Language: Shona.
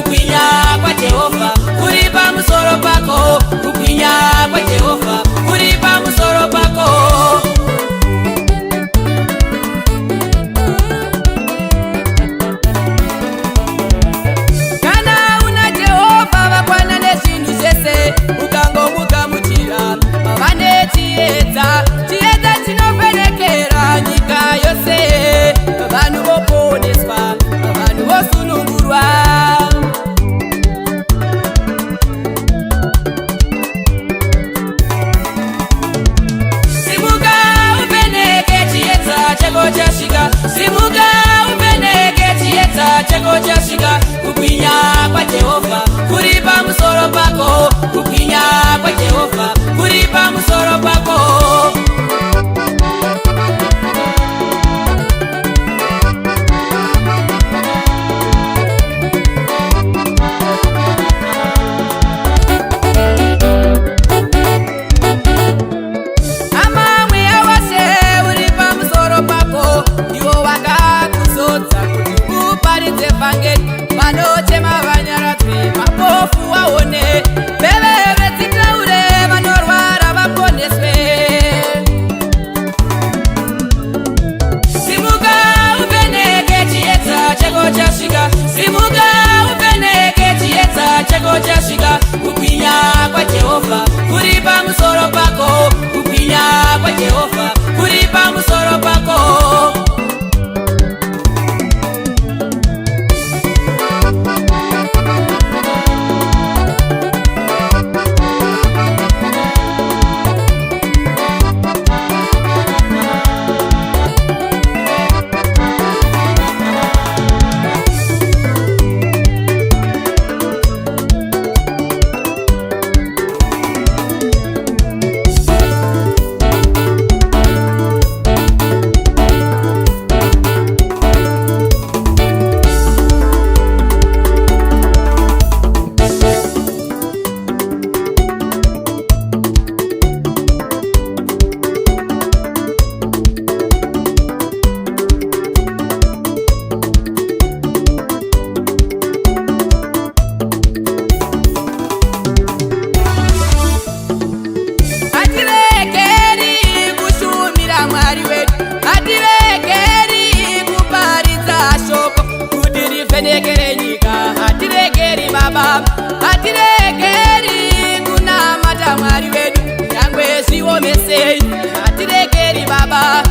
kubwinya kwaJehovha kuri pamusoro pako, kubwinya kwaJehovha kuri pamusoro pako. Kana una Jehovha vakwana nezvinhu zvese, ukangomugamuchira vane chiedza, chiedza chinovhenekera nyika yose. Vanhu voponeswa, vanhu vosunungurwa. Simuka uvheneke chiedza chako chasvika, simuka uvheneke chiedza chako chasvika. Kubwinya kwaJehovha kuri pamusoro pako, kubwinya kwaJehovha kuri pamusoro pako. Vanochema vanyaradzwe, mapofu vaone, veveve dzitaure, vanorwara vaponeswe. Simuka uvheneke chiedza chako chasvika, simuka uvheneke chiedza chako chasvika. Kubwinya kwaJehovha kuri pamusoro pako, kubwinya kwaJehovha kuri pamusoro pako. Hatiregeri kunamata Mwari wedu, nyangwe zviomesei. Hatiregeri Baba.